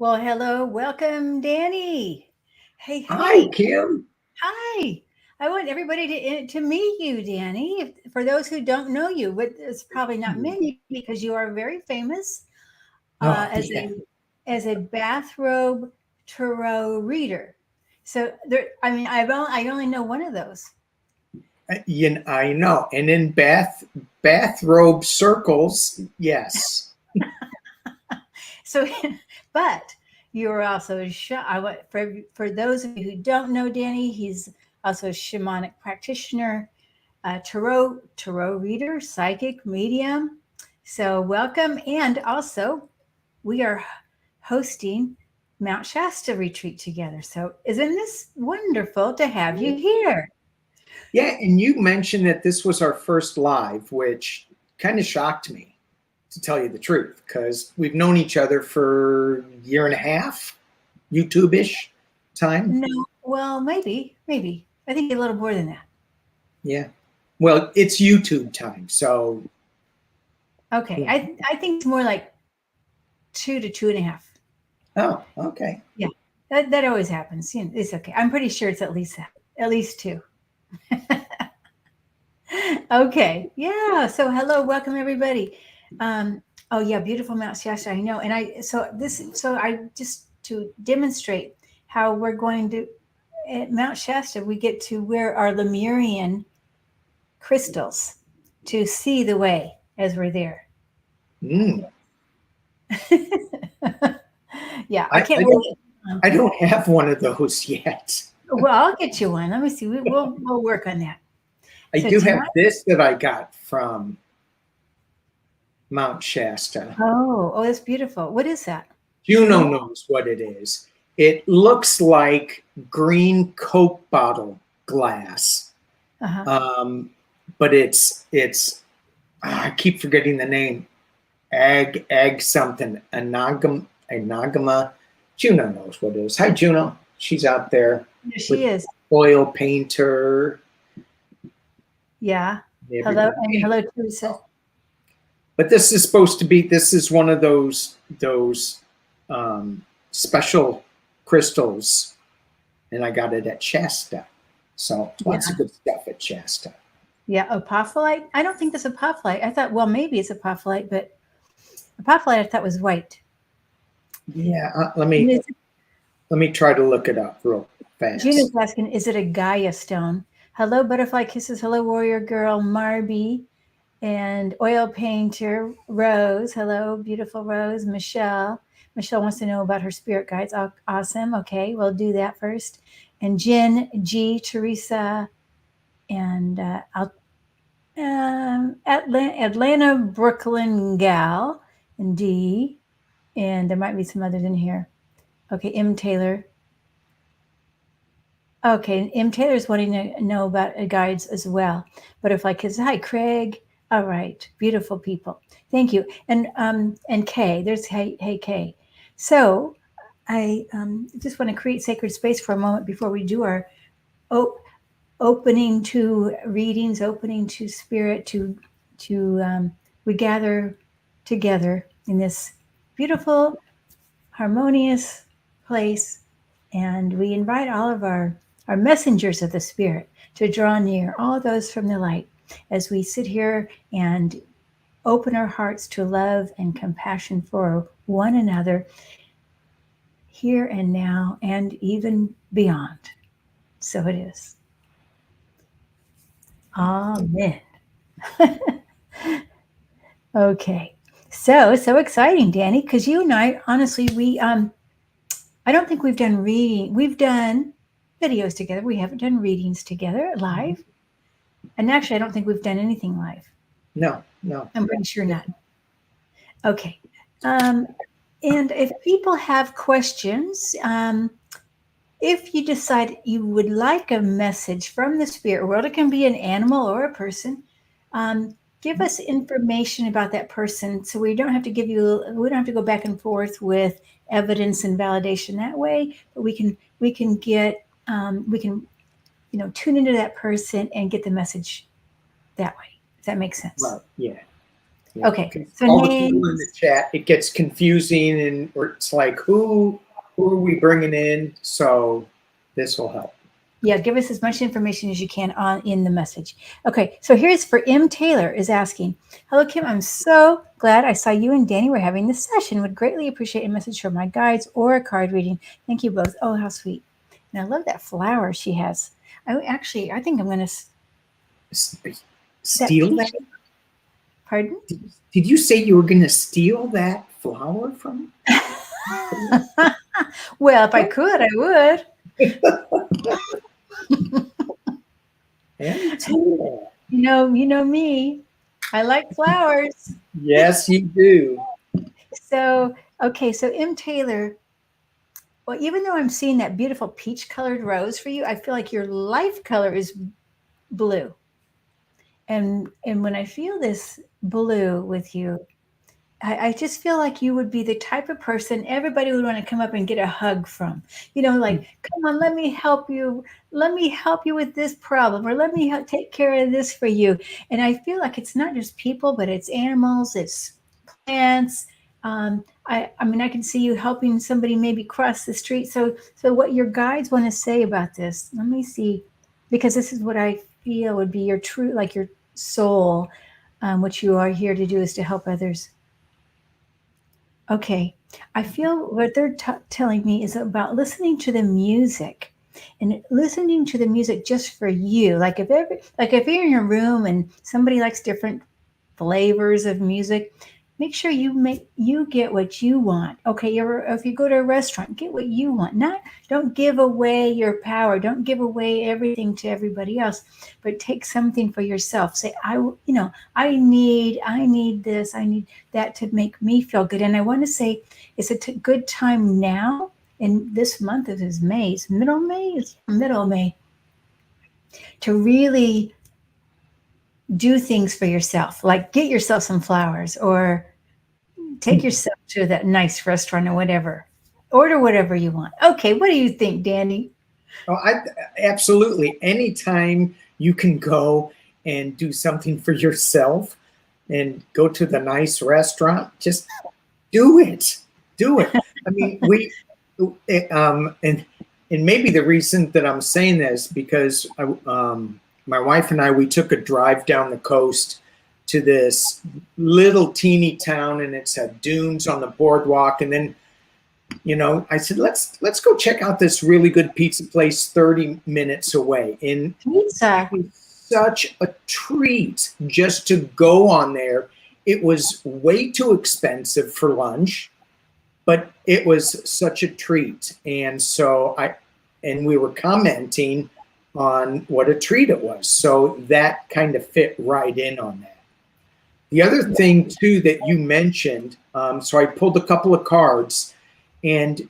Well, hello, welcome, Danny. Hey, Hi, hey, Kim. hi. I want everybody to meet you, Danny. For those who don't know you, but it's probably not many because you are very famous Oh, as yeah. a bathrobe tarot reader. So there, I only know one of those. I know. And in bathrobe circles, yes. So, but you're also for those of you who don't know Danny, he's also a shamanic practitioner, tarot reader, psychic, medium. So welcome, and also we are hosting Mount Shasta retreat together. So isn't this wonderful to have you here? Yeah, and you mentioned that this was our first live, which kind of shocked me, to tell you the truth, because we've known each other for a year and a half, YouTube-ish time. No, well, maybe. I think a little more than that. Yeah. Well, it's YouTube time, so Okay, I think it's more like 2 to 2.5. oh, okay. Yeah, that always happens. It's okay. I'm pretty sure it's at least that, at least two. Okay, yeah. So hello, welcome everybody. Oh yeah, beautiful Mount Shasta. I know, and I just to demonstrate how we're going to at Mount Shasta, we get to wear our Lemurian crystals to see the way as we're there. Mm. Yeah, I I, can't I wait. don't I don't have one of those yet. Well, I'll get you one. Let me see. We'll work on that. I So do have tonight. this that I got from Mount Shasta. Oh, that's beautiful. What is that? Juno Cinnamon? knows what it is. It looks like green Coke bottle glass, Uh-huh. um, but it's I keep forgetting the name. Egg something. Anagama. Juno knows what it is. Hi, Juno. She's out there There with she is. oil painter. Yeah. Hello, Everybody. and hello, Teresa. But this is supposed to be. This is one of those special crystals, and I got it at Shasta. So Yeah. lots of good stuff at Shasta. Yeah. Apophyllite. I don't think that's apophyllite. I thought, well, maybe it's apophyllite, but apophyllite I thought was white. Yeah, And let me try to look it up real Gina's fast. asking, is it a Gaia stone? Hello, butterfly kisses. Hello, warrior girl, Marby. And oil painter, Rose. Hello, beautiful Rose. Michelle. Michelle wants to know about her spirit guides. Awesome. Okay, we'll do that first. And Jin G, Teresa, and Atlanta, Brooklyn gal, and D, and there might be some others in here. Okay, M Taylor. Okay, M Taylor's wanting to know about guides as well. Butterfly Kids. Hi, Craig. All right, beautiful people. Thank you. And Kay. There's hey Kay. So I just want to create sacred space for a moment before we do our oh, opening to readings, opening to spirit, to we gather together in this beautiful, harmonious place, and we invite all of our messengers of the spirit to draw near, all those from the light, as we sit here and open our hearts to love and compassion for one another here and now and even beyond. So it is. Amen. Okay. So exciting, Danny, because you and I, honestly, I don't think we've done reading. We've done videos together. We haven't done readings together live. And actually, I don't think we've done anything live. No, no. I'm pretty sure not. Okay. Um, and if people have questions, if you decide you would like a message from the spirit world, it can be an animal or a person. Give us information about that person so we don't have to we don't have to go back and forth with evidence and validation that way, but we can get we can tune into that person and get the message that way. If that makes sense. Right. Yeah. Yeah. Okay, 'Cause so all the people in the names. chat, it gets confusing, and or it's like, who are we bringing in? So this will help. Yeah, give us as much information as you can on in the message. Okay, so here's for M. Taylor is asking, hello Kim, I'm so glad I saw you and Danny were having this session. Would greatly appreciate a message from my guides or a card reading. Thank you both. Oh, how sweet. And I love that flower she has. I think I'm going to, that Steal that? peach, pardon? Did you say you were going to steal that flower from? Well, if I could, I would. And Taylor. You know me. I like flowers. Yes, you do. So, okay, so M. Taylor, well, even though I'm seeing that beautiful peach colored rose for you, I feel like your life color is blue. And when I feel this blue with you, I just feel like you would be the type of person everybody would want to come up and get a hug from. Like, come on, let me help you. Let me help you with this problem, or let me take care of this for you. And I feel like it's not just people, but it's animals, it's plants. I mean, I can see you helping somebody maybe cross the street. So what your guides want to say about this? Let me see, because this is what I feel would be your true, like your soul. What you are here to do is to help others. Okay. I feel what they're telling me is about listening to the music and listening to the music just for you. Like if you're in your room and somebody likes different flavors of music, make sure you get what you want. Okay, if you go to a restaurant, get what you want. Not Don't give away your power. Don't give away everything to everybody else, but take something for yourself. Say, I need this, I need that to make me feel good. And I want to say it's a good time now. In this month, it is May. It's middle of May, to really do things for yourself, like get yourself some flowers or take yourself to that nice restaurant or whatever. Order whatever you want. Okay, what do you think, Danny? Oh, absolutely. Anytime you can go and do something for yourself and go to the nice restaurant, just do it. Do it. I mean, and maybe the reason that I'm saying this because my wife and I, we took a drive down the coast to this little teeny town, and it's had dunes on the boardwalk. And then, I said, let's go check out this really good pizza place 30 minutes away. And Pizza. it was such a treat just to go on there. It was way too expensive for lunch, but it was such a treat. And so we were commenting on what a treat it was. So that kind of fit right in on that. The other thing too that you mentioned, so I pulled a couple of cards, and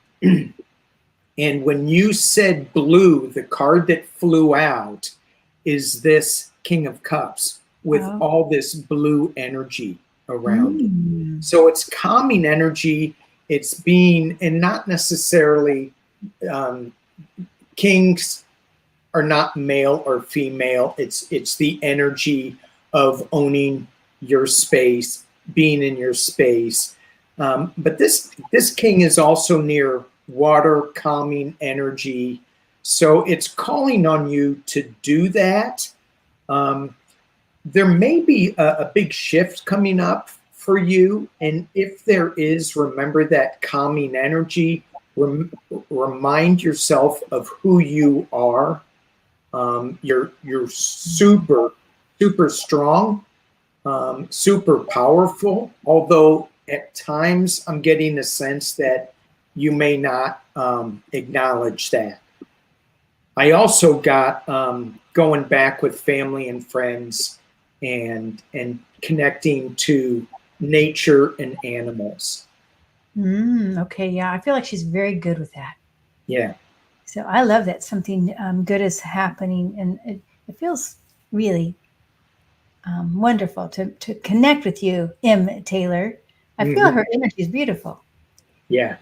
when you said blue, the card that flew out is this King of Cups with all this blue energy around it. So it's calming energy. It's being, and not necessarily, kings are not male or female. It's the energy of owning your space, being in your space. But this king is also near water, calming energy. So it's calling on you to do that. There may be a big shift coming up for you. And if there is, remember that calming energy. Remind yourself of who you are. You're super, super strong, super powerful, although at times I'm getting the sense that you may not acknowledge that. I also got going back with family and friends and connecting to nature and animals. Okay, yeah, I feel like she's very good with that. Yeah. So I love that something good is happening, and it feels really wonderful to connect with you, M. Taylor. I feel her energy is beautiful. Yeah.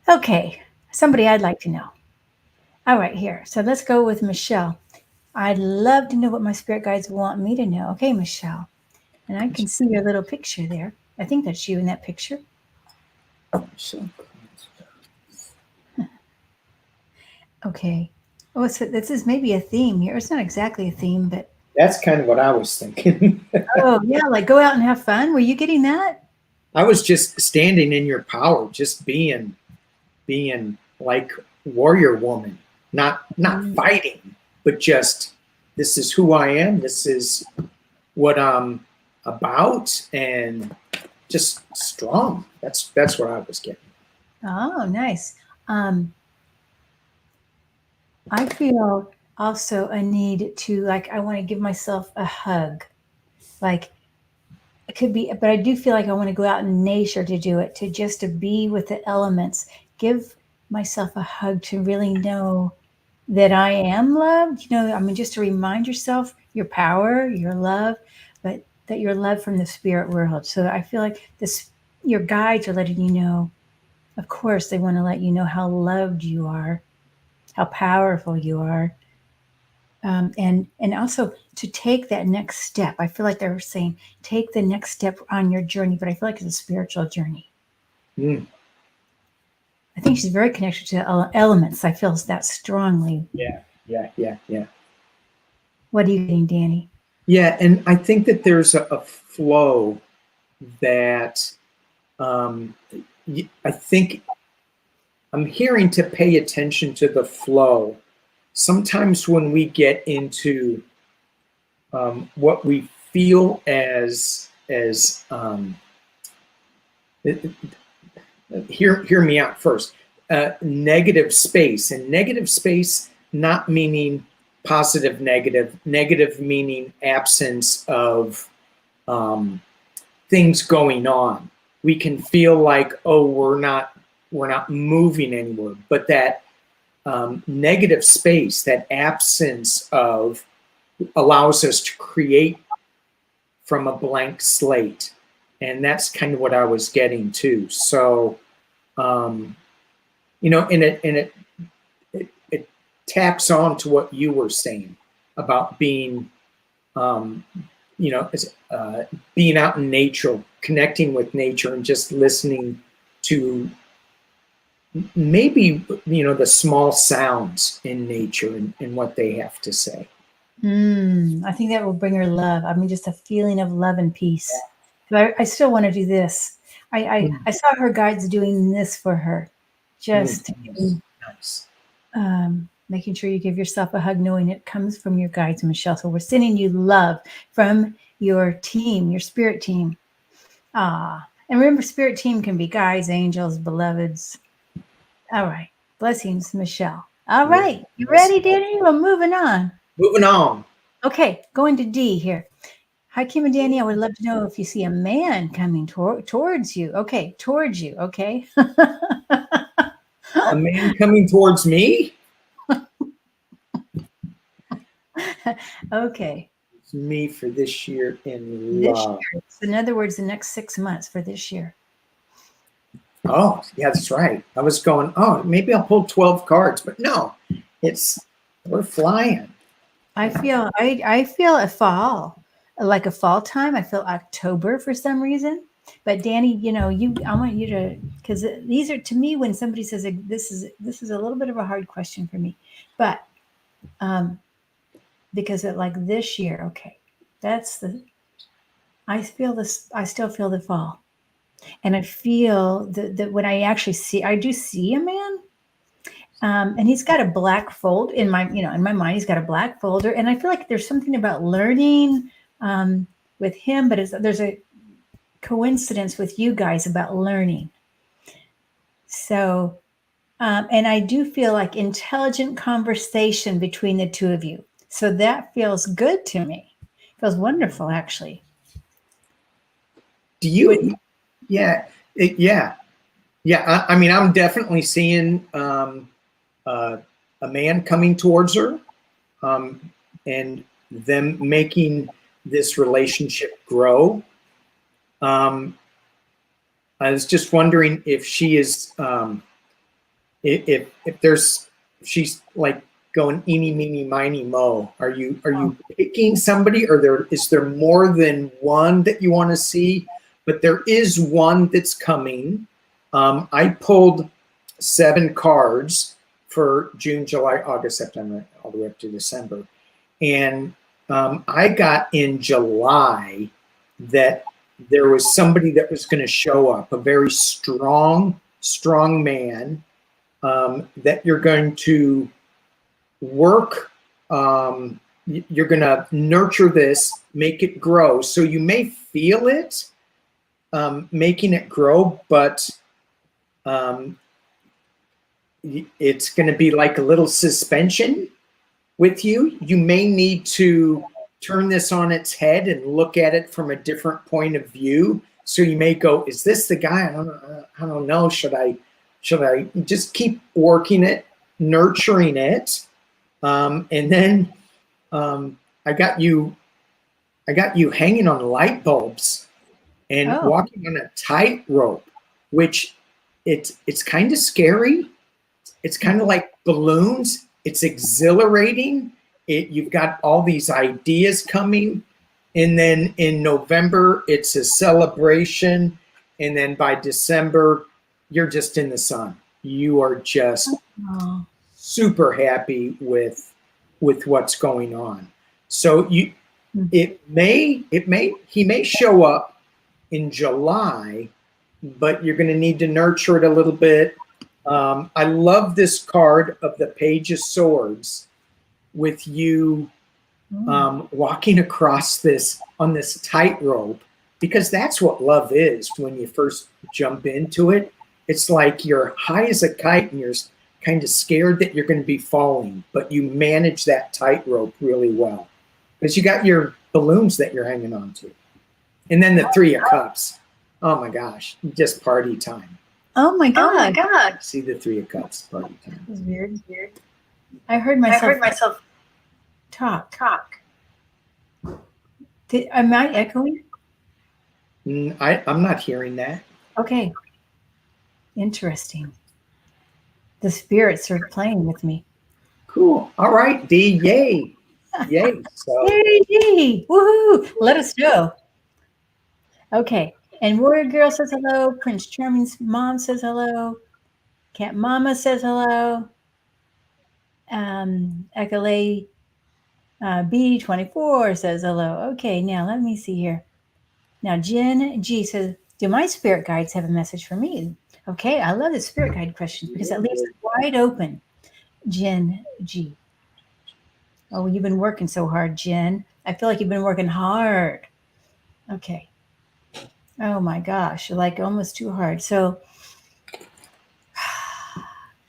Okay, somebody I'd like to know. All right, here. So let's go with Michelle. I'd love to know what my spirit guides want me to know. Okay, Michelle. And I can see your little picture there. I think that's you in that picture. Okay. Oh, so this is maybe a theme here. It's not exactly a theme, but That's kind of what I was thinking. oh yeah, like go out and have fun. Were you getting that? I was just standing in your power, just being like warrior woman, not Mm. fighting, but just this is who I am. This is what I'm about, and just strong. That's what I was getting. Oh, nice. Um, I feel also a need to like I want to give myself a hug. Like it could be, but I do feel like I want to go out in nature to do it, to just to be with the elements, give myself a hug to really know that I am loved. You know, I mean, just to remind yourself your power, your love, but that you're loved from the spirit world. So I feel like this, your guides are letting you know. Of course, they want to let you know how loved you are, how powerful you are, and also to take that next step. I feel like they're saying take the next step on your journey, but I feel like it's a spiritual journey. Mm, I think she's very connected to elements. I feel that strongly. yeah, yeah, yeah, yeah, What are you getting, Danny? yeah. And I think that there's a flow that um, I think I'm hearing to pay attention to the flow. Sometimes when we get into what we feel as hear me out first. Negative space, and negative space not meaning positive negative, negative meaning absence of things going on. We can feel like, oh, we're not moving anywhere, but that negative space, that absence of, allows us to create from a blank slate. And that's kind of what I was getting to. So, and it taps on to what you were saying about being, um, being out in nature, connecting with nature, and just listening to maybe the small sounds in nature and what they have to say. I think that will bring her love. I mean, just a feeling of love and peace. But I still want to do this. I saw her guides doing this for her, just Nice. making sure you give yourself a hug, knowing it comes from your guides, Michelle. So we're sending you love from your team, your spirit team. And remember, spirit team can be guides, angels, beloveds. All right. Blessings, Michelle. All right. You ready, Danny? We're moving on. Moving on. Okay, going to D here. Hi, Kim and Danny. I would love to know if you see a man coming towards you. Okay, towards you. Okay. A man coming towards me? Okay. It's me for this year in This love. year. So in other words, the next 6 months for this year. Oh, yeah, that's right. I was going, oh, maybe I'll pull 12 cards, but no, we're flying. I feel a fall, like a fall time. I feel October for some reason. But Danny, I want you to, because these are, to me, when somebody says this is a little bit of a hard question for me, but because like this year, okay, that's I feel this. I still feel the fall, and I feel that when I do see a man. And he's got a black fold in my mind. He's got a black folder, and I feel like there's something about learning with him, but there's a coincidence with you guys about learning. So, and I do feel like intelligent conversation between the two of you. So that feels good to me. Feels wonderful, actually. Do you? Yeah, yeah, yeah. I mean, I'm definitely seeing a man coming towards her, and them making this relationship grow. I was just wondering if she is, if she's like going eeny, meeny, miny, mo? Are you picking somebody, or is there more than one that you want to see? But there is one that's coming. I pulled 7 cards for June, July, August, September, all the way up to December. And I got in July that there was somebody that was going to show up, a very strong man that you're going to work. You're going to nurture this, make it grow. So you may feel it making it grow, but it's going to be like a little suspension with you. You may need to turn this on its head and look at it from a different point of view. So you may go, is this the guy? I don't know. Should I just keep working it, nurturing it? And then I got you hanging on light bulbs and walking on a tightrope, which it's kind of scary. It's kind of like balloons. It's exhilarating. You've got all these ideas coming. And then in November, it's a celebration. And then by December, you're just in the sun. You are just super happy with what's going on. So he may show up in July, but you're going to need to nurture it a little bit. I love this card of the Page of Swords with you walking across on this tightrope, because that's what love is. When you first jump into it, it's like you're high as a kite and you're kind of scared that you're going to be falling, but you manage that tightrope really well because you got your balloons that you're hanging on to. And then the 3 of Cups. Oh my gosh, just party time. Oh my God. Oh my God. See the 3 of Cups, party time. That was weird. I heard myself talk. Am I echoing? I'm not hearing that. Okay. Interesting. The spirits are playing with me. Cool. All right, D. Yay. Yay. So. Yay. Woohoo. Let us know. Okay. And Warrior Girl says hello. Prince Charming's mom says hello. Cat Mama says hello. Echolay B24 says hello. Okay, now let me see here. Now Jin G says, do my spirit guides have a message for me? Okay, I love the spirit guide questions because it leaves it wide open. Jin G. Oh, you've been working so hard, Jin. I feel like you've been working hard. Okay. Oh my gosh, you're like almost too hard. So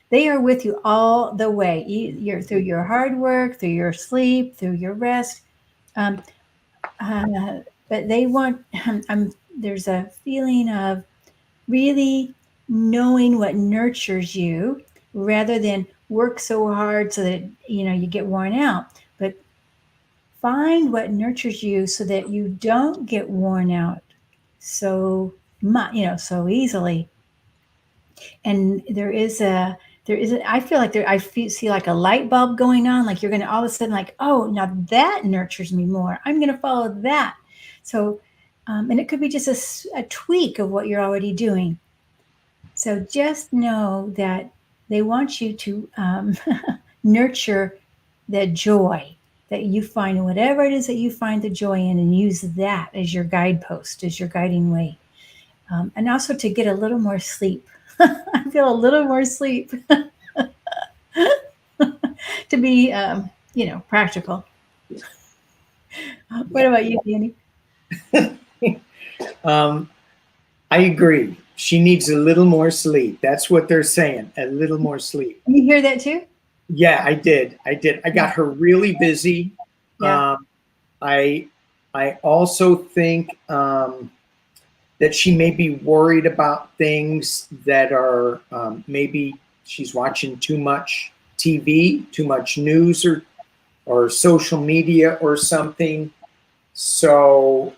they are with you all the way. You're through your hard work, through your sleep, through your rest. But they want, there's a feeling of really knowing what nurtures you rather than work so hard so that, you get worn out. But find what nurtures you so that you don't get worn out so much, so easily. And I feel like see like a light bulb going on, like you're going to all of a sudden like, oh, now that nurtures me more. I'm going to follow that. So, and it could be just a tweak of what you're already doing. So just know that they want you to nurture the joy that you find in whatever it is that you find the joy in, and use that as your guidepost, as your guiding way. And also to get a little more sleep. I feel a little more sleep to be, practical. What about you, Danny? I agree. She needs a little more sleep. That's what they're saying. A little more sleep. You hear that too? Yeah, I did. I got her really busy. Yeah. I also think that she may be worried about things that are maybe she's watching too much TV, too much news or social media or something. So,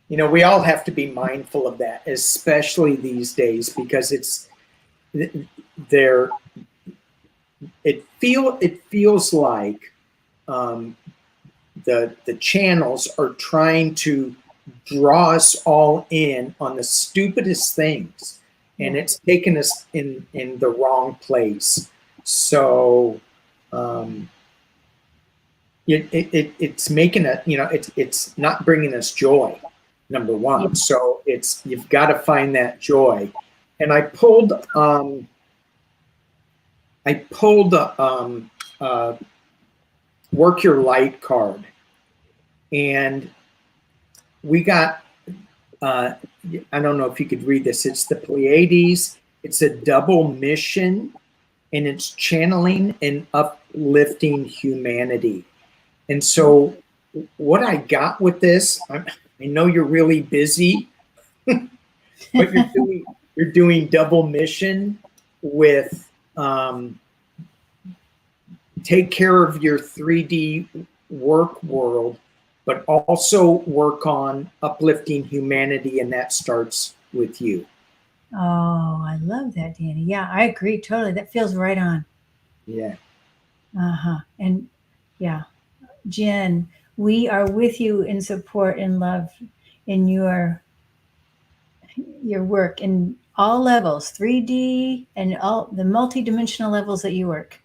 we all have to be mindful of that, especially these days, because it feels like the channels are trying to draw us all in on the stupidest things, and it's taken us in the wrong place. So it's making it, it's not bringing us joy, number one. So you've got to find that joy. And I pulled Work Your Light card, and we got I don't know if you could read this. It's the Pleiades. It's a double mission, and it's channeling and uplifting humanity. And so what I got with this, I know you're really busy, but you're doing double mission with take care of your 3D work world, but also work on uplifting humanity, and that starts with you. Oh, I love that, Danny. Yeah, I agree totally. That feels right on. Yeah. And yeah, Jen, we are with you in support and love in your work in all levels, 3D and all the multi-dimensional levels that you work.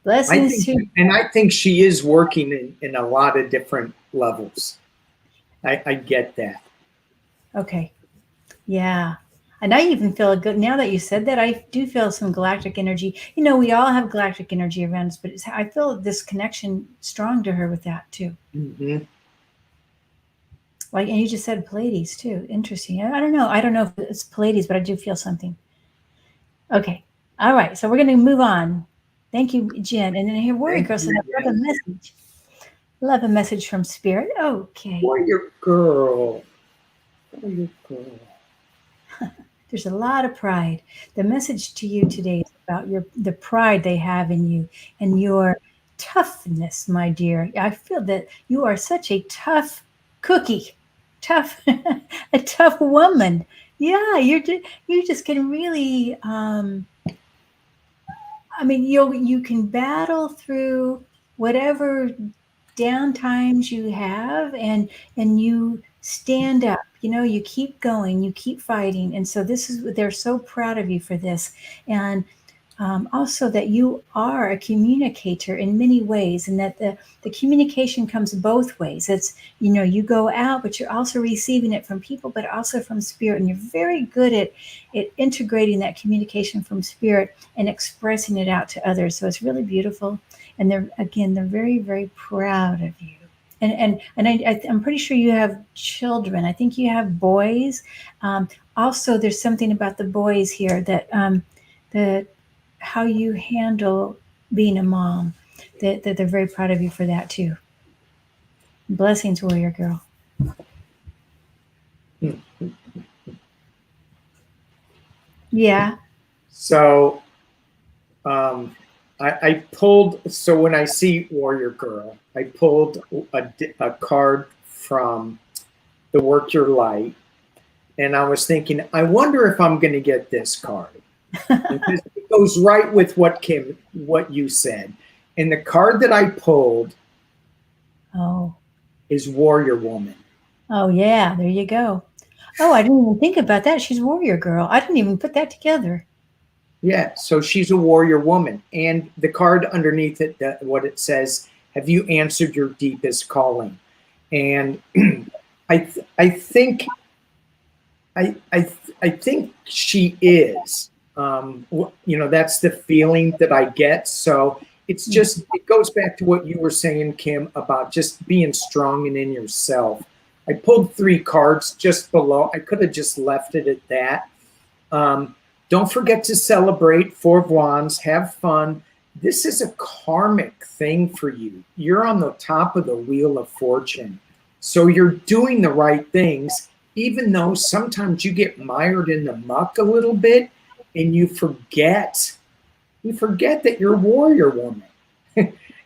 Blessings to you. And I think she is working in a lot of different levels. I get that. Okay. Yeah. And I even feel good now that you said that. I do feel some galactic energy. We all have galactic energy around us, but I feel this connection strong to her with that too. Mm-hmm. Like, and you just said Pleiades too. Interesting. I don't know. I don't know if it's Pleiades, but I do feel something. Okay. All right. So we're going to move on. Thank you, Jen. And then here, Warrior Girl says, I love a message. Love a message from Spirit. Okay. Warrior Girl. Warrior Girl. There's a lot of pride. The message to you today is about the pride they have in you and your toughness, my dear. I feel that you are such a tough cookie, a tough woman. Yeah, you just can really. You can battle through whatever down times you have, and you stand up. You keep going, you keep fighting, and so they're so proud of you for this, and also that you are a communicator in many ways, and that the communication comes both ways. It's you go out, but you're also receiving it from people, but also from Spirit, and you're very good at integrating that communication from Spirit and expressing it out to others. So it's really beautiful, and they're very, very proud of you. And I'm pretty sure you have children. I think you have boys. Also, there's something about the boys here that how you handle being a mom, that they're very proud of you for that too. Blessings, Warrior Girl. Yeah. So I pulled, so when I see Warrior Girl, I pulled a card from the Work Your Light, and I was thinking, I wonder if I'm going to get this card. Because it goes right with what you said. And the card that I pulled is Warrior Woman. Oh, yeah, there you go. Oh, I didn't even think about that. She's Warrior Girl. I didn't even put that together. Yeah, so she's a warrior woman. And the card underneath it, what it says, have you answered your deepest calling? And I think she is. That's the feeling that I get. So it's just, it goes back to what you were saying, Kim, about just being strong and in yourself. I pulled 3 cards just below. I could have just left it at that. Don't forget to celebrate 4 of Wands, have fun. This is a karmic thing for you. You're on the top of the wheel of fortune. So you're doing the right things, even though sometimes you get mired in the muck a little bit. And you forget that you're a warrior woman.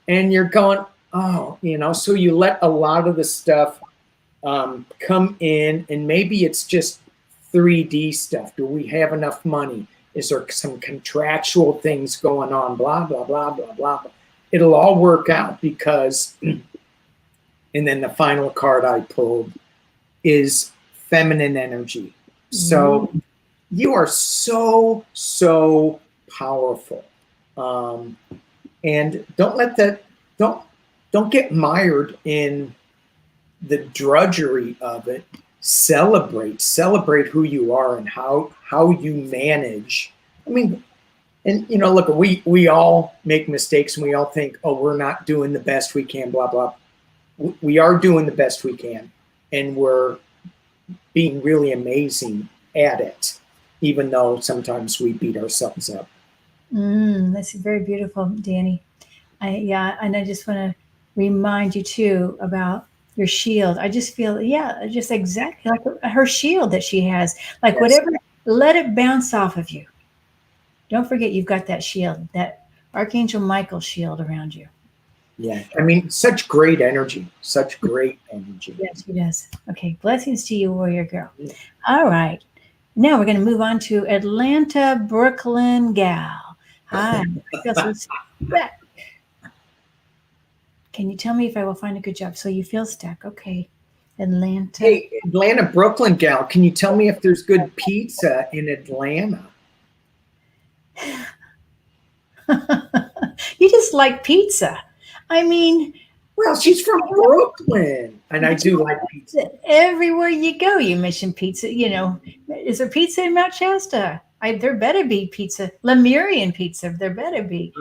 And you're going, so you let a lot of the stuff come in, and maybe it's just 3D stuff. Do we have enough money? Is there some contractual things going on? Blah, blah, blah, blah, blah. It'll all work out because, and then the final card I pulled is feminine energy. So you are so, so powerful. And don't let that, don't get mired in the drudgery of it. Celebrate who you are and how you manage. I mean, and look, we all make mistakes and we all think, oh, we're not doing the best we can, blah, blah. We are doing the best we can, and we're being really amazing at it, even though sometimes we beat ourselves up. That's very beautiful, Danny. And I just want to remind you too about your shield. I just feel, just exactly like her shield that she has. Like yes. Whatever, let it bounce off of you. Don't forget you've got that shield, that Archangel Michael shield around you. Yeah, I mean, such great energy. Such great energy. Yes, she does. Okay, blessings to you, warrior girl. Yeah. All right. Now we're going to move on to Atlanta, Brooklyn gal. Hi. Can you tell me if I will find a good job? So you feel stuck. Okay. Atlanta. Hey, Atlanta, Brooklyn gal. Can you tell me if there's good pizza in Atlanta? You just like pizza. I mean, well, she's from Brooklyn, and I do like pizza. Everywhere you go, you mention pizza. Is there pizza in Mount Shasta? There better be pizza. Lemurian pizza. There better be.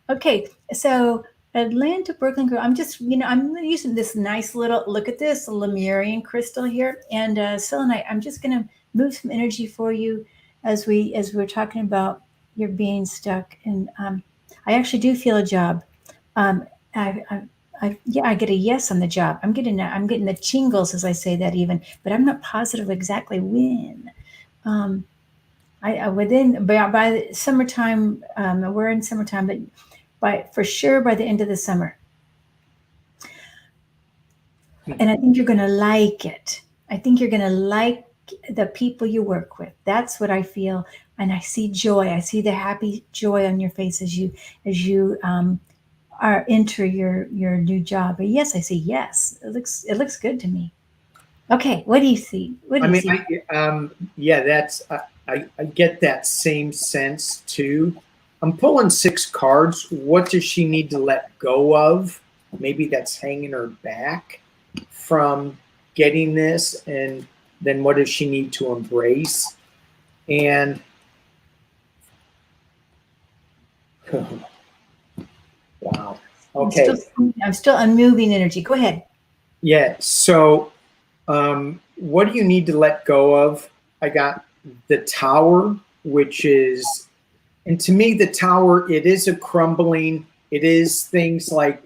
Okay, so Atlanta, Brooklyn girl. I'm just, I'm using this nice little, look at this Lemurian crystal here, and selenite. I'm just going to move some energy for you as we're talking about your being stuck. And I actually do feel a job. I get a yes on the job. I'm getting the chingles as I say that even, but I'm not positive exactly when. By the summertime, we're in summertime, but for sure by the end of the summer. And I think you're going to like it. I think you're going to like the people you work with. That's what I feel. And I see joy. I see the happy joy on your face as you enter your new job. But yes, I see yes. It looks good to me. Okay, what do you see? I get that same sense too. I'm pulling 6 cards. What does she need to let go of? Maybe that's hanging her back from getting this, and then what does she need to embrace? And wow. Okay. I'm still unmoving energy. Go ahead. Yeah. So what do you need to let go of? I got the Tower, which is, and to me, the Tower, it is a crumbling. It is things like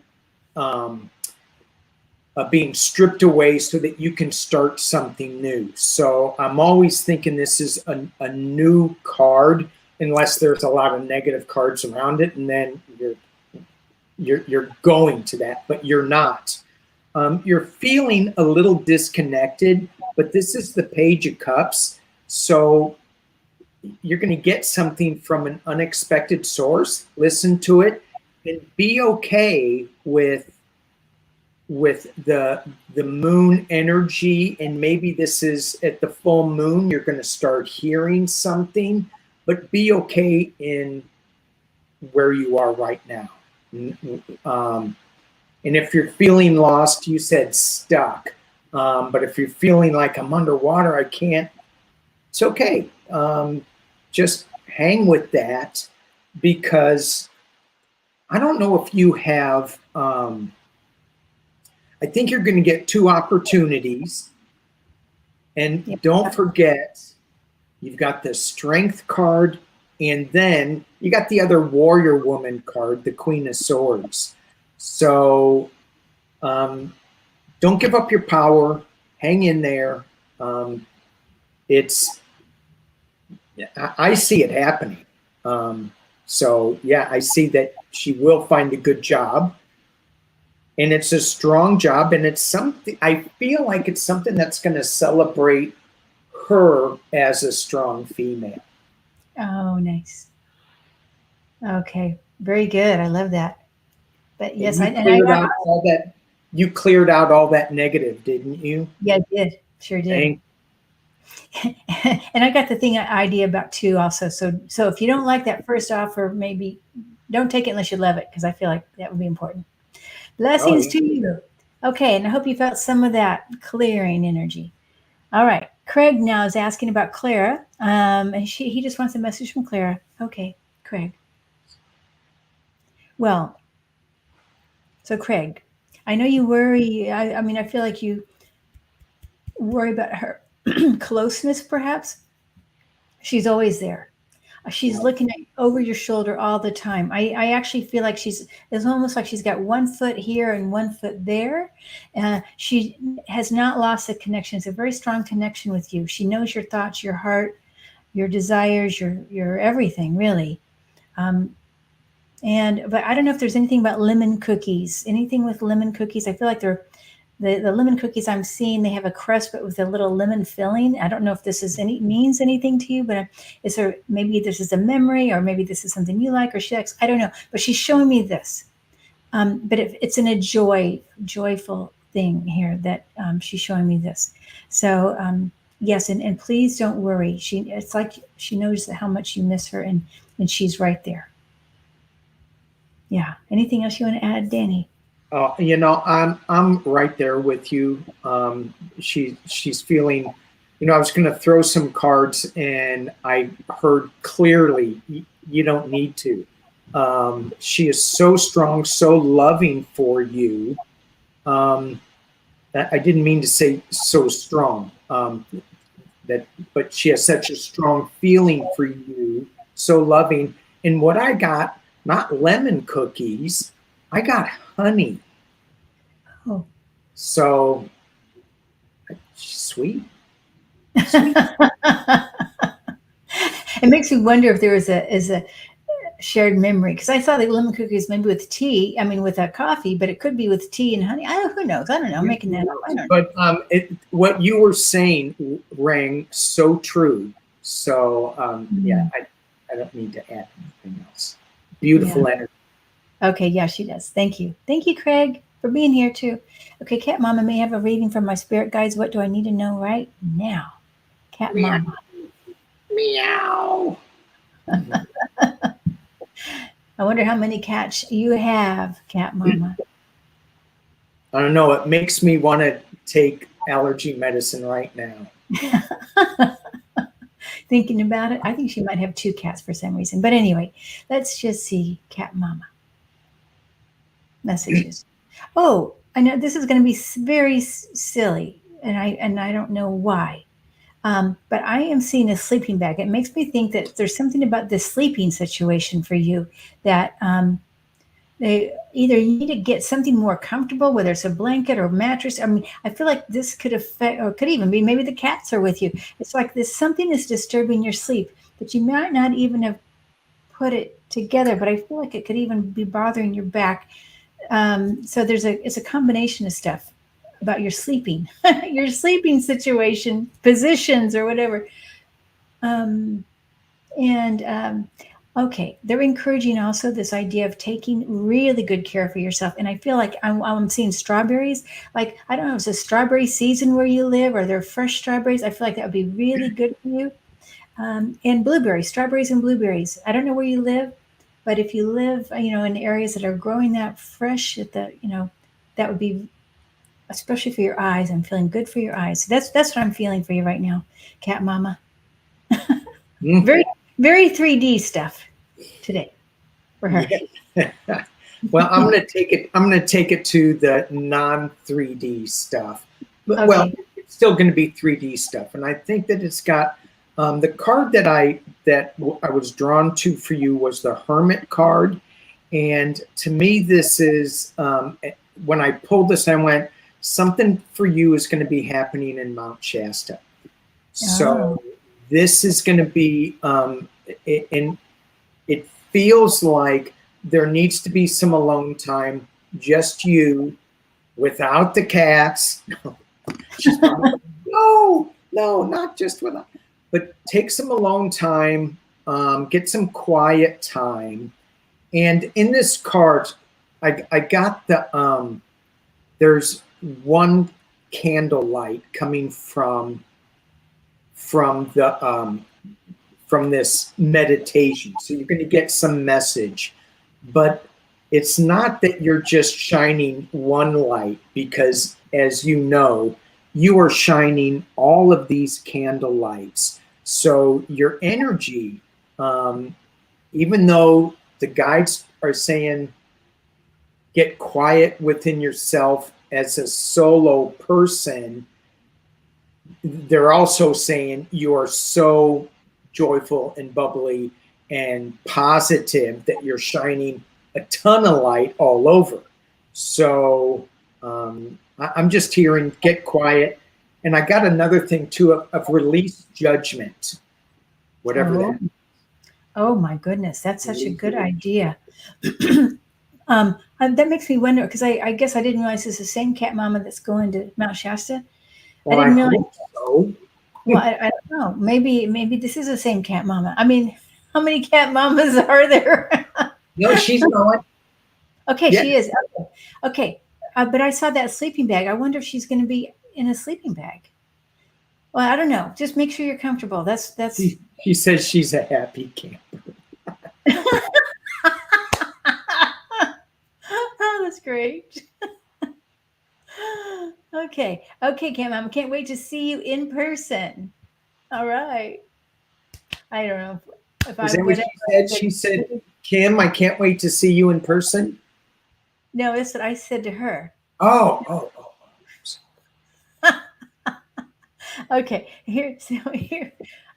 being stripped away so that you can start something new. So I'm always thinking this is a new card, unless there's a lot of negative cards around it, and then you're going to that, but you're not. You're feeling a little disconnected, but this is the Page of Cups. So you're going to get something from an unexpected source. Listen to it and be okay with the moon energy. And maybe this is at the full moon, you're going to start hearing something, but be okay in where you are right now. And if you're feeling lost, you said stuck. But if you're feeling like I'm underwater, I can't, it's okay. Just hang with that, because I don't know if you have, I think you're going to get 2 opportunities. And don't forget, you've got the Strength card, and then you got the other Warrior Woman card, the Queen of Swords. So don't give up your power. Hang in there. I see it happening. So yeah, I see that she will find a good job, and it's a strong job, and it's something, I feel like it's something that's going to celebrate her as a strong female. Oh, nice. Okay, very good. I love that. But And yes, you and I cleared got, out all that. You cleared out all that negative, didn't you? yeah, I did. Sure did. Thank. And I got the thing idea about two also. So if you don't like that first offer, maybe don't take it unless you love it, because I feel like that would be important. Oh Blessings yeah. to you. Okay, and I hope you felt some of that clearing energy. All right, Craig now is asking about Clara, and he just wants a message from Clara. Okay, Craig. Well, so Craig, I know you worry. I mean, I feel like you worry about her closeness, perhaps. She's always there. She's looking at over your shoulder all the time. I actually feel like it's almost like she's got one foot here and one foot there. She has not lost the connection. It's a very strong connection with you. She knows your thoughts, your heart, your desires, your everything, really. Um, but I don't know if there's anything about lemon cookies. Anything with lemon cookies? I feel like the lemon cookies I'm seeing, they have a crust but with a little lemon filling. I don't know if this means anything to you, but is there, maybe this is a memory, or maybe this is something you like or she likes. I don't know, but she's showing me this. But it's in a joyful thing here that she's showing me this. So yes, and please don't worry. It's like she knows how much you miss her, and she's right there. Yeah. Anything else you want to add, Danny? I'm right there with you. She's feeling. I was going to throw some cards, and I heard clearly, you don't need to. She is so strong, so loving for you. I didn't mean to say so strong. But she has such a strong feeling for you, so loving. And what I got, not lemon cookies, I got honey. Oh. So sweet. It makes me wonder if there is a shared memory, because I thought the lemon cookies maybe with tea. I mean, with a coffee, but it could be with tea and honey. Who knows? I don't know. I'm making that up. I don't know. But what you were saying rang so true. So yeah, I don't need to add anything else. Beautiful energy. Okay, yeah, she does. Thank you, Craig, for being here too. Okay, Cat Mama may have a reading from my spirit guides. What do I need to know right now, Cat Mama? Meow. I wonder how many cats you have, Cat Mama. I don't know. It makes me want to take allergy medicine right now. Thinking about it, I think she might have 2 cats for some reason. But anyway, let's just see, Cat Mama. Messages. Oh, I know this is going to be very silly, and I don't know why. But I am seeing a sleeping bag. It makes me think that there's something about this sleeping situation for you that they either you need to get something more comfortable, whether it's a blanket or mattress. I mean, I feel like this could affect, or could even be maybe the cats are with you. It's like this something is disturbing your sleep that you might not even have put it together, but I feel like it could even be bothering your back. So it's a combination of stuff about your sleeping, your sleeping situation, positions, or whatever. Okay, they're encouraging also this idea of taking really good care for yourself. And I feel like I'm seeing strawberries. Like, I don't know, is it strawberry season where you live? Are there fresh strawberries? I feel like that would be really good for you. And blueberries, strawberries and blueberries. I don't know where you live, but if you live, in areas that are growing that fresh, that would be, especially for your eyes. I'm feeling good for your eyes. That's what I'm feeling for you right now, Cat Mama. Very, very 3D stuff today for her. Yeah. Well, I'm going to take it to the non 3D stuff. But, Okay. well, it's still going to be 3D stuff, and I think that it's got the card that I was drawn to for you was the Hermit card, and to me, this is when I pulled this, I went, something for you is going to be happening in Mount Shasta. So this is going to be, and it feels like there needs to be some alone time, just you, without the cats. She's probably, no, No, not just with, but take some alone time, get some quiet time. And in this card, I got there's one candle light coming from the from this meditation. So you're going to get some message, but it's not that you're just shining one light, because as you know, you are shining all of these candle lights. So your energy, even though the guides are saying get quiet within yourself as a solo person, they're also saying you are so joyful and bubbly and positive that you're shining a ton of light all over. So I'm just hearing get quiet. And I got another thing too of release judgment, whatever that is. Oh my goodness, that's such a good idea. That makes me wonder, because I guess I didn't realize it's the same cat mama that's going to Mount Shasta. Well, I didn't I realize. hope so. Well, I don't know. Maybe this is the same cat mama. I mean, how many cat mamas are there? No, she's not. Okay, Yeah. she is. Okay. But I saw that sleeping bag. I wonder if she's going to be in a sleeping bag. Well, I don't know. Just make sure you're comfortable. That's. She says she's a happy camper. Oh, that's great. Okay, Cat Mama, can't wait to see you in person. All right. I don't know if Is that what she said? She said, Kim, I can't wait to see you in person. No, that's what I said to her. Oh. Okay, here.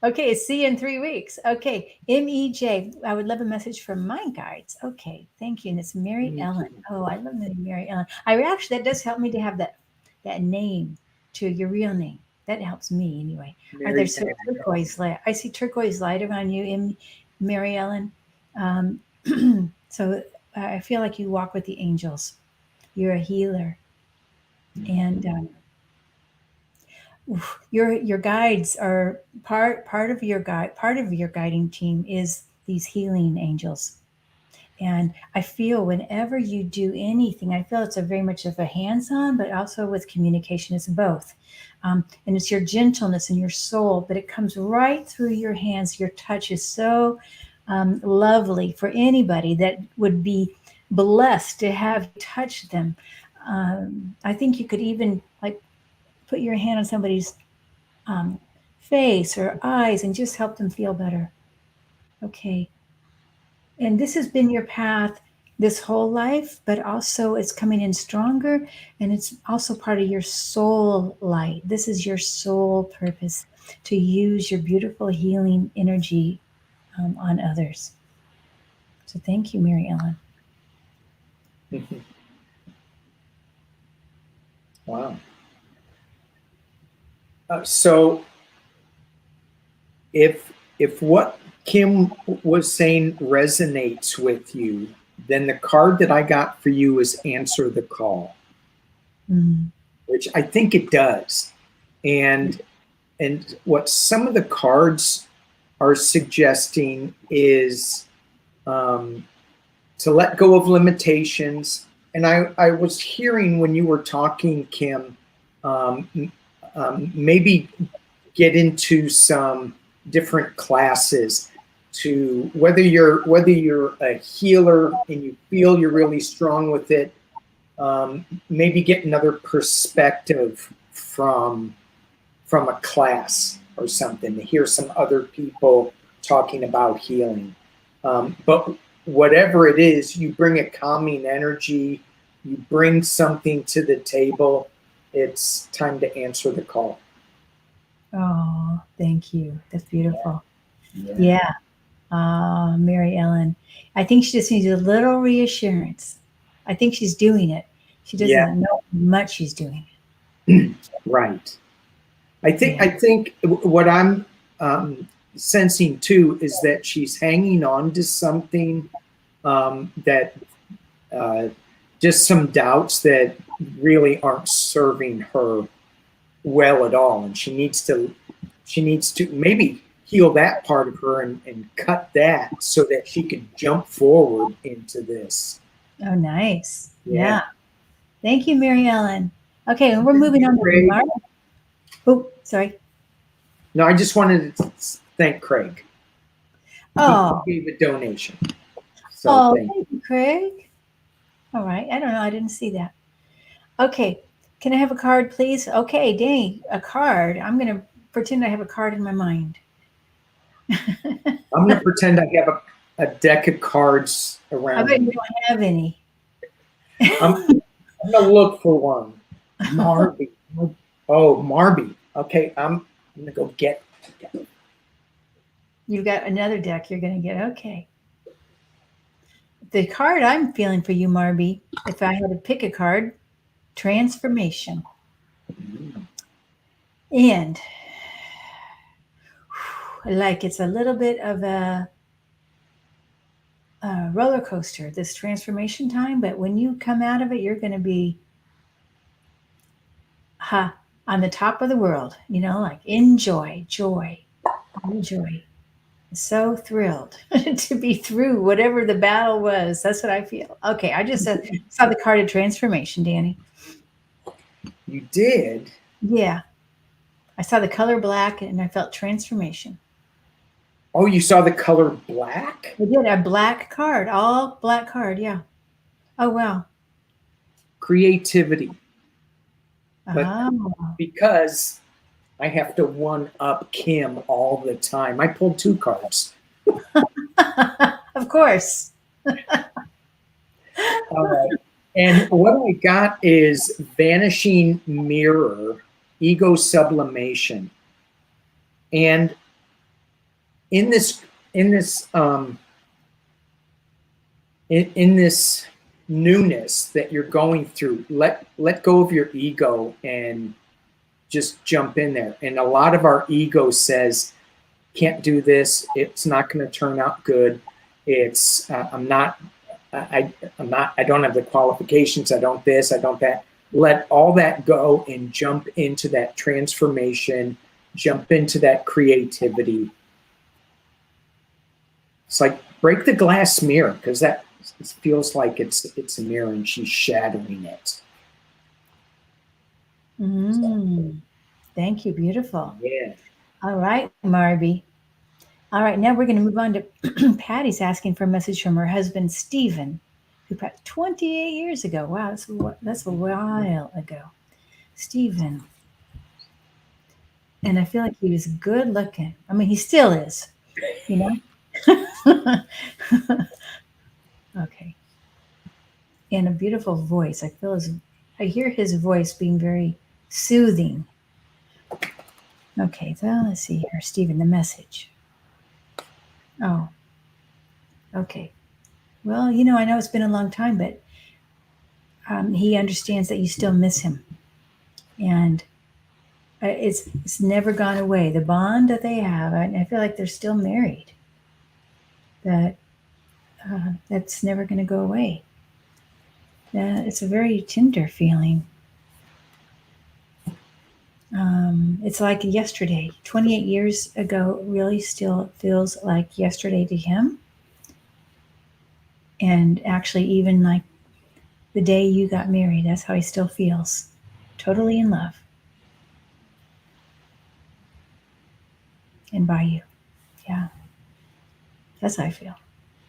Okay, see you in 3 weeks. Okay, MEJ. I would love a message from my guides. Okay, thank you. And it's Mary Ellen. Oh, I love the name Mary Ellen. That does help me to have that name to your real name. That helps me anyway. There's turquoise light. I see turquoise light around you, Mary Ellen. So I feel like you walk with the angels. You're a healer, and your guides are part of your guiding team is these healing angels. And I feel whenever you do anything, I feel it's a very much of a hands-on, but also with communication. It's both. And it's your gentleness and your soul, but it comes right through your hands. Your touch is so lovely for anybody that would be blessed to have you touch them. I think you could even like put your hand on somebody's face or eyes and just help them feel better. Okay. And this has been your path this whole life, but also it's coming in stronger, and it's also part of your soul light. This is your soul purpose, to use your beautiful healing energy on others. So thank you, Mary Ellen. Wow. So if what Kim was saying resonates with you, then the card that I got for you is answer the call, which I think it does. And what some of the cards are suggesting is to let go of limitations. And I was hearing when you were talking, Kim, maybe get into some different classes, to whether you're a healer and you feel you're really strong with it, maybe get another perspective from a class or something, to hear some other people talking about healing. But whatever it is, you bring a calming energy, you bring something to the table. It's time to answer the call. Oh, thank you. That's beautiful. Yeah. Mary Ellen. I think she just needs a little reassurance. I think she's doing it. She doesn't know how much she's doing it. Right. I think what I'm sensing too is that she's hanging on to something, that just some doubts that really aren't serving her well at all, and she needs to she needs to maybe heal that part of her and cut that so that she can jump forward into this. Oh, nice. Yeah. Yeah. Thank you, Mary Ellen. Okay, and we're moving on to Craig. Marby. Oh, sorry. No, I just wanted to thank Craig. Oh, He gave a donation. So oh, thank you. thank you, Craig. All right. I don't know. I didn't see that. Okay. Can I have a card, please? Okay, dang, a card. I'm going to pretend I have a card in my mind. I'm going to pretend I have a deck of cards I around bet me. you don't have any. I'm going to look for one. Marby. Oh, Marby. Okay, I'm going to go get it. You've got another deck you're going to get. Okay. The card I'm feeling for you, Marby, if I had to pick a card, transformation. And like it's a little bit of a roller coaster, this transformation time, but when you come out of it, you're going to be on the top of the world, like enjoy, joy, enjoy. So thrilled to be through whatever the battle was. That's what I feel. Okay, I just saw the card of transformation, Danny. You did? Yeah. I saw the color black and I felt transformation. Oh, you saw the color black? I did. A black card, all black card. Yeah. Oh, wow. Creativity. But Oh. because I have to one up Kim all the time, I pulled 2 cards. Of course. All right. And what I got is Vanishing Mirror, Ego Sublimation. And in this newness that you're going through, let go of your ego and just jump in there. And a lot of our ego says, can't do this, it's not going to turn out good, it's I don't have the qualifications, I don't this, I don't that. Let all that go and jump into that transformation, jump into that creativity. It's like break the glass mirror, because that feels like it's a mirror and she's shattering it. Thank you. Beautiful. Yeah. All right, Marby. All right, now we're going to move on to Patty's asking for a message from her husband, Stephen, who passed 28 years ago. Wow, that's a while ago. Stephen. And I feel like he was good looking. I mean, he still is, Okay. And a beautiful voice. I hear his voice being very soothing. Okay, so let's see here. Stephen, the message. Oh, okay. Well, I know it's been a long time, but he understands that you still miss him. And it's never gone away. The bond that they have, I feel like they're still married. That's never going to go away. It's a very tender feeling. It's like yesterday. 28 years ago really still feels like yesterday to him. And actually, even like the day you got married, that's how he still feels. Totally in love. And by you. Yeah. That's how I feel.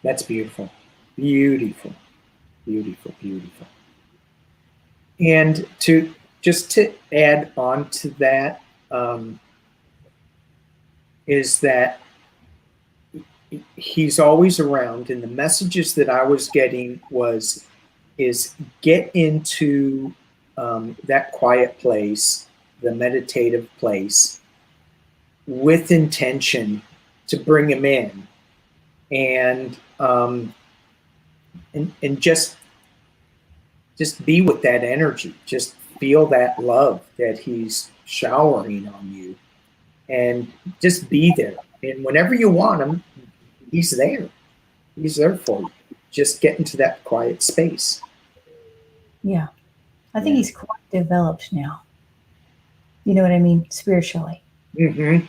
That's beautiful. Beautiful. Beautiful. Beautiful. And to add on to that, is that he's always around, and the messages that I was getting is get into that quiet place, the meditative place, with intention to bring him in, and just be with that energy, just feel that love that he's showering on you, and just be there. And whenever you want him, he's there. He's there for you. Just get into that quiet space. Yeah. I think he's quite developed now. You know what I mean? Spiritually. Mm-hmm.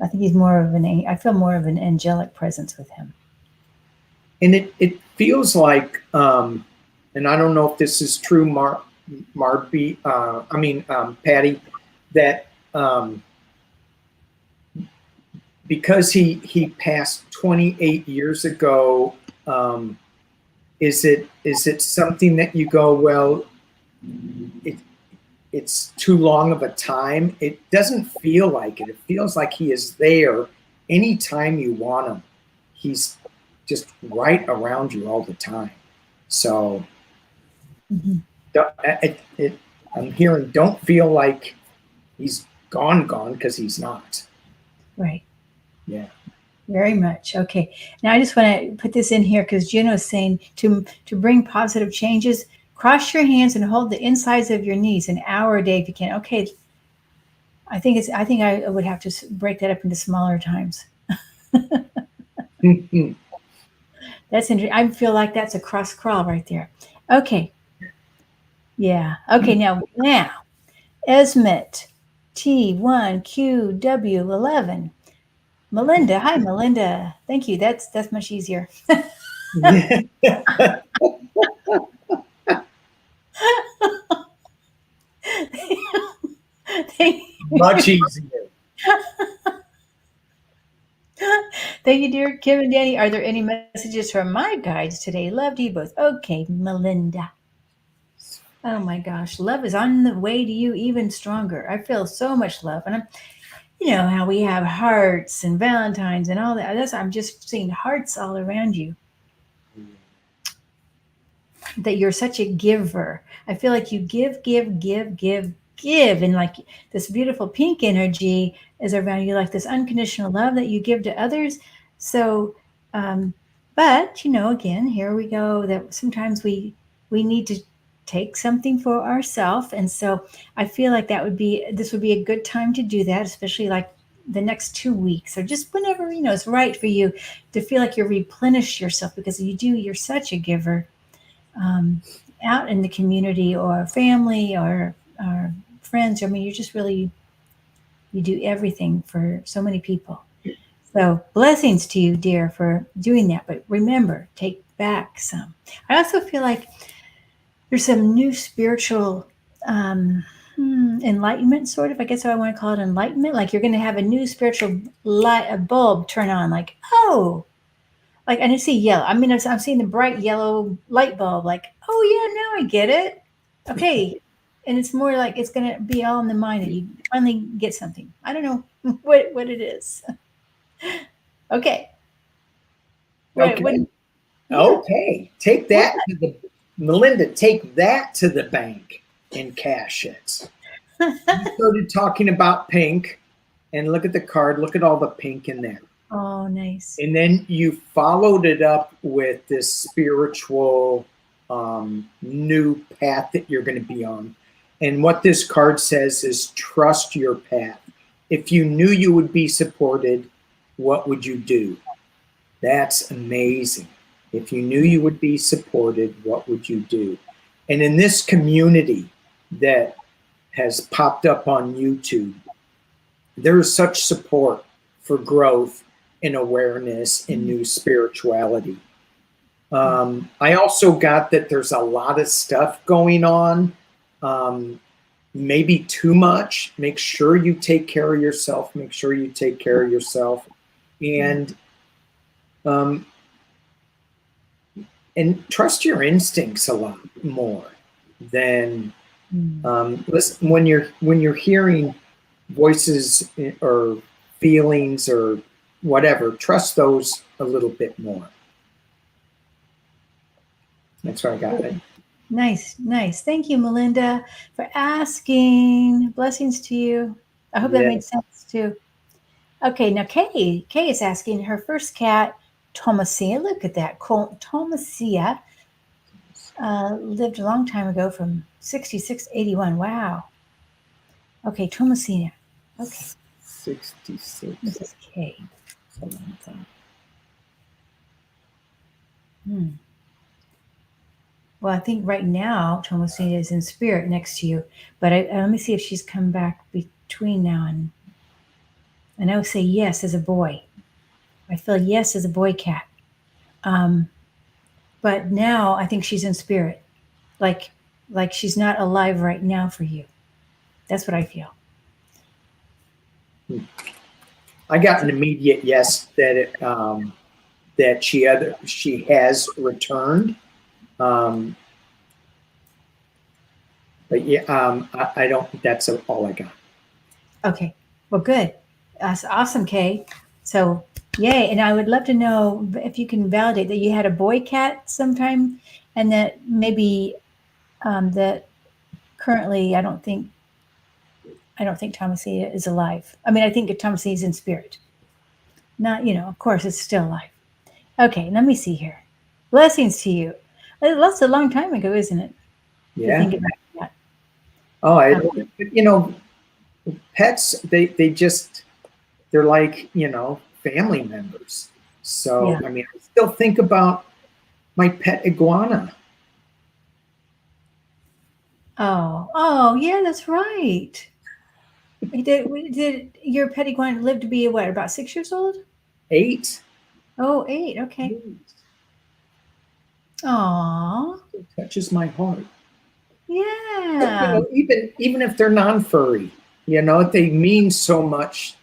I think he's more of I feel more of an angelic presence with him. And it feels like, and I don't know if this is true, Marby, Patty, that because he passed 28 years ago, is it something that you go, well, it, it's too long of a time? It doesn't feel like it. It feels like he is there anytime you want him. He's just right around you all the time. So Mm-hmm. I'm hearing, don't feel like he's gone, because he's not. Right. Yeah. Very much. Okay. Now I just want to put this in here because Jen was saying to bring positive changes, cross your hands and hold the insides of your knees an hour a day if you can. Okay. I think I would have to break that up into smaller times. That's interesting. I feel like that's a cross crawl right there. Okay. Yeah. Okay. Now, Esmet T1QW11. Melinda. Hi, Melinda. Thank you. That's much easier. Thank Much easier. Thank you, dear Kim and Danny. Are there any messages from my guides today? Love to you both. Okay, Melinda. Oh my gosh, love is on the way to you even stronger. I feel so much love. And you know how we have hearts and Valentines and all that. I'm just seeing hearts all around you. That you're such a giver. I feel like you give, give, give, give, give. And like this beautiful pink energy is around you, like this unconditional love that you give to others. So, um, but again, here we go. That sometimes we need to take something for ourselves, and so I feel like this would be a good time to do that, especially like the next 2 weeks or just whenever it's right for you to feel like you replenish yourself because you're such a giver, um, out in the community or family or friends. I mean, you're just really, you do everything for so many people. So blessings to you, dear, for doing that. But remember, take back some. I also feel like there's some new spiritual enlightenment, sort of. I guess I want to call it enlightenment. Like you're going to have a new spiritual light, a bulb turn on. Like, oh, like, and I see yellow. I mean, I'm seeing the bright yellow light bulb. Like, oh yeah, now I get it. Okay, and it's more like it's gonna be all in the mind that you finally get something. I don't know what it is. Okay, what? Okay. Yeah, Okay. Take what? that to the Melinda. Take that to the bank and cash it. You started talking about pink, and look at the card. Look at all the pink in there. Oh, nice. And then you followed it up with this spiritual new path that you're going to be on. And what this card says is trust your path. If you knew you would be supported, what would you do? That's amazing. If you knew you would be supported, what would you do? And in this community that has popped up on YouTube, there is such support for growth and awareness in new spirituality. I also got that there's a lot of stuff going on, maybe too much. Make sure you take care of yourself. Make sure you take care of yourself, and trust your instincts a lot more than listen when you're hearing voices or feelings or whatever. Trust those a little bit more. That's what I got. Nice, nice. Thank you, Melinda, for asking. Blessings to you. I hope that Yeah. made sense too. Okay, now Kay is asking her first cat, Thomasia. Look at that. Thomasia lived a long time ago from 66 to 81. Wow. Okay, Thomasia. Okay, 66. this is Kay. Hmm. Well, I think right now Thomasina is in spirit next to you, but let me see if she's come back between now and. And I would say yes as a boy. I feel yes as a boy cat. Um, but now I think she's in spirit, like like she's not alive right now for you. That's what I feel. I got an immediate yes that she has returned. Um, but yeah, I don't. That's all I got. Okay, well, good. That's awesome, Kay. So, yay. And I would love to know if you can validate that you had a boy cat sometime and that maybe that currently I don't think Thomasia is alive. I mean, I think Thomasia is in spirit. Not, of course, it's still alive. Okay, let me see here. Blessings to you. That's a long time ago, isn't it? To Yeah. think about that. Oh, Um, pets they just they're like family members. So yeah. I mean, I still think about my pet iguana. Oh, yeah, that's right. Did your pet iguana live to be what, about 6 years old? 8. Oh, eight. Okay. Aw, It touches my heart. But yeah. even if they're non-furry, they mean so much,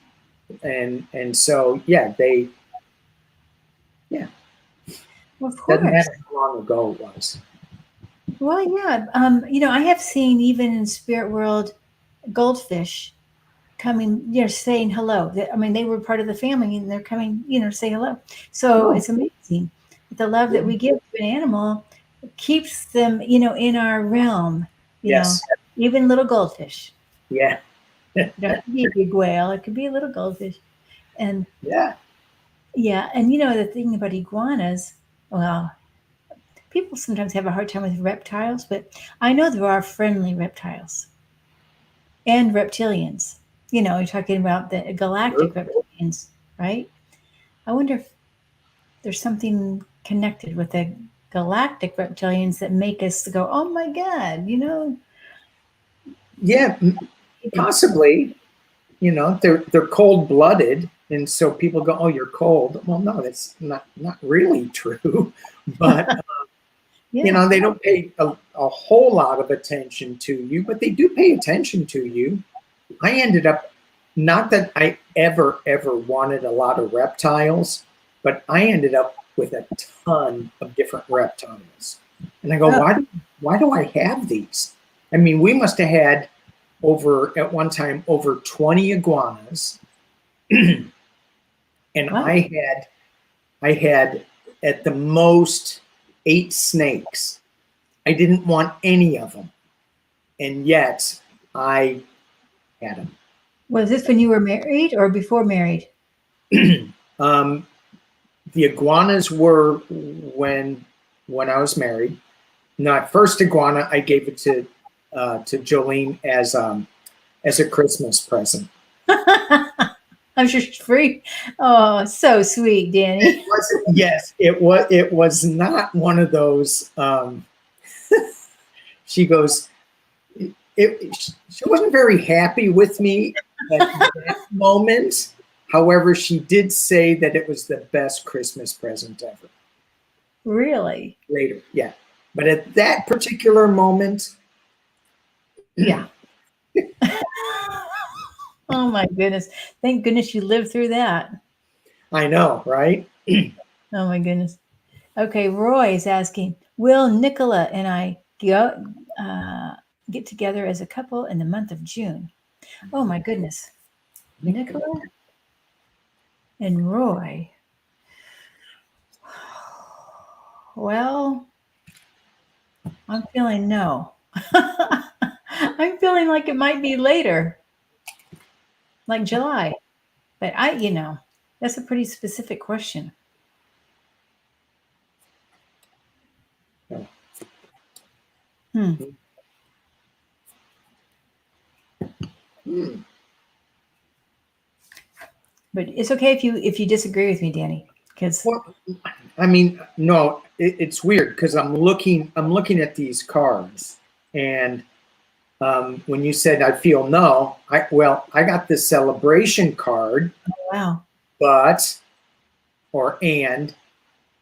and so yeah, Of doesn't course. matter how long ago it was. Well, yeah. I have seen even in spirit world goldfish coming, saying hello. I mean, they were part of the family and they're coming, to say hello. So Oh, it's amazing. The love yeah. that we give to an animal keeps them, in our realm, you know, Yes, even little goldfish. yeah, You don't have to be a big whale. It could be a little goldfish. And yeah. yeah, and the thing about iguanas, well, people sometimes have a hard time with reptiles, but I know there are friendly reptiles and reptilians. You're talking about the Sure. galactic reptilians, right? I wonder if there's something connected with the galactic reptilians that make us go, "Oh my God," Yeah, possibly. They're cold-blooded, and so people go, "Oh, you're cold." Well, no, that's not really true. But Yeah. they don't pay a whole lot of attention to you, but they do pay attention to you. I ended up, not that I ever wanted a lot of reptiles, but I ended up with a ton of different reptiles. And I go, Oh, why do I have these? I mean, we must have had at one time over 20 iguanas, and wow. I had at the most 8 snakes. I didn't want any of them, and yet I had them. Was this when you were married or before married? um, the iguanas were when I was married. My first iguana, I gave it to Jolene as a Christmas present. I'm sure she's free. Oh, so sweet, It Danny. wasn't. Yes, it was. It was not one of those. She goes. She wasn't very happy with me at that moment. However, she did say that it was the best Christmas present ever. Really? Later, yeah. But at that particular moment, Yeah. Oh my goodness. Thank goodness you lived through that. I know, right? Oh my goodness. Okay, Roy is asking, will Nicola and I get together as a couple in the month of June? Oh my goodness. Nicola and Roy. Well, I'm feeling no. I'm feeling like it might be later, like July. But that's a pretty specific question. Hmm. Hmm. But it's okay if you disagree with me, Danny, because Well, I mean, no, it's weird because I'm looking at these cards, and when you said I feel no, I got the celebration card, Wow. but and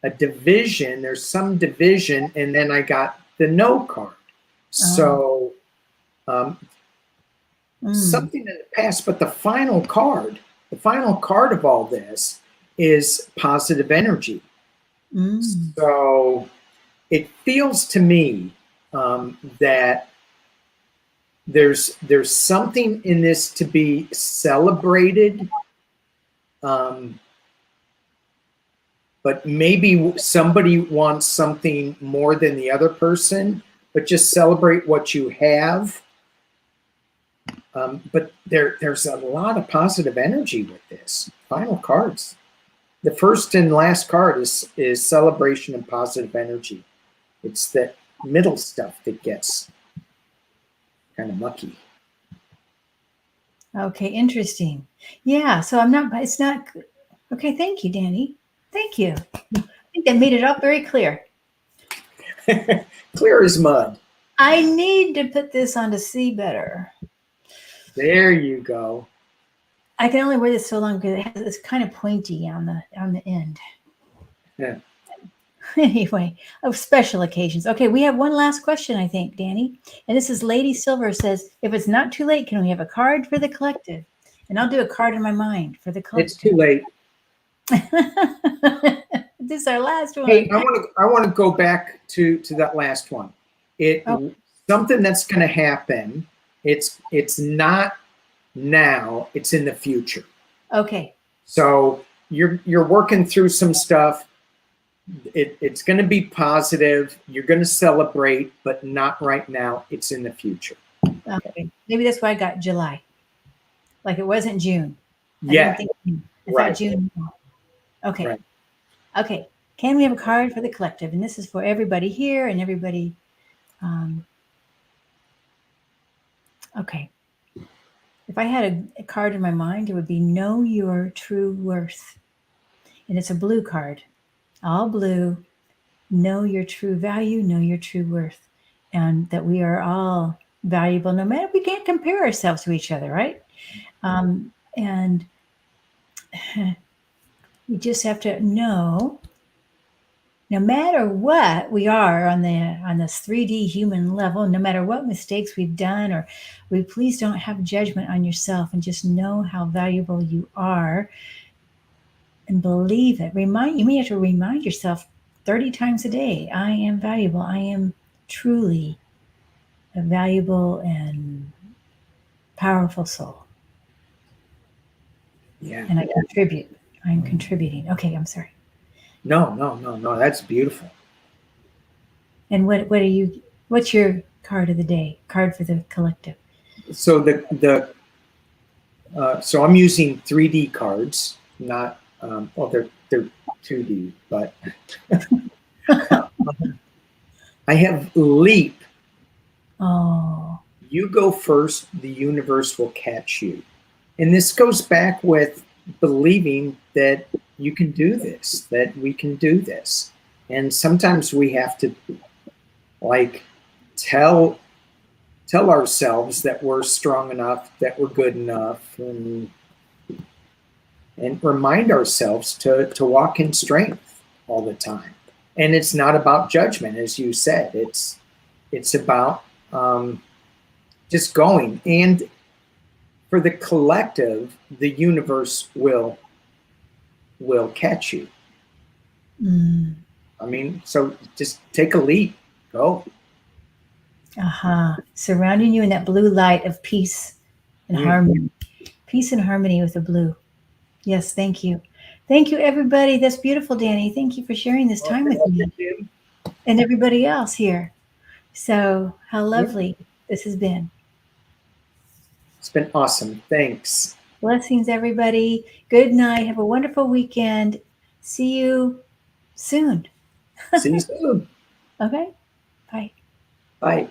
a division. There's some division, and then I got the no card. So something in the past, but the final card of all this is positive energy. So it feels to me that there's something in this to be celebrated, but maybe somebody wants something more than the other person, but just celebrate what you have. But there's a lot of positive energy with this. Final cards. The first and last card is celebration and positive energy. It's that middle stuff that gets kind of mucky. Okay, interesting. Yeah, so it's not, okay, thank you, Danny. Thank you. I think that made it all very clear. Clear as mud. I need to put this on to see better. There you go. I can only wear this so long because it's kind of pointy on the end. Yeah. Anyway, of special occasions. Okay, we have one last question, I think, Danny. And this is Lady Silver says, if it's not too late, can we have a card for the collective? And I'll do a card in my mind for the collective. It's too late. This is our last one. Hey, I want to go back to that last one. Something that's going to happen. It's not now. It's in the future. Okay. So you're working through some stuff. It's going to be positive. You're going to celebrate, but not right now. It's in the future. Okay. Maybe that's why I got July. Like it wasn't June. Yeah. I thought June. Okay. Right. Okay. Can we have a card for the collective? And this is for everybody here and everybody. Okay. If I had a card in my mind, it would be Know Your True Worth. And it's a blue card. All blue. Know your true value. Know your true worth. And that we are all valuable, no matter, we can't compare ourselves to each other, right? And we just have to know, no matter what we are on this 3D human level, no matter what mistakes we've done, or we please don't have judgment on yourself and just know how valuable you are and believe it. You may have to remind yourself 30 times a day, I am valuable. I am truly a valuable and powerful soul. Yeah. And I contribute. I'm contributing. Okay, I'm sorry. No. That's beautiful. And what's your card of the day? Card for the collective. So so I'm using 3D cards, not they're 2D, but I have leap. Oh. You go first, the universe will catch you. And this goes back with believing that you can do this, that we can do this. And sometimes we have to tell ourselves that we're strong enough, that we're good enough, and remind ourselves to walk in strength all the time. And it's not about judgment, as you said. It's about just going. And for the collective, the universe will catch you. I mean, so just take a leap. Go. Surrounding you in that blue light of peace and harmony. Peace and harmony with the blue. Yes, thank you. Thank you, everybody. That's beautiful, Danny. Thank you for sharing this time with me and everybody else here. So how lovely this has been. It's been awesome. Thanks. Blessings, everybody. Good night. Have a wonderful weekend. See you soon. See you soon. Okay. Bye. Bye.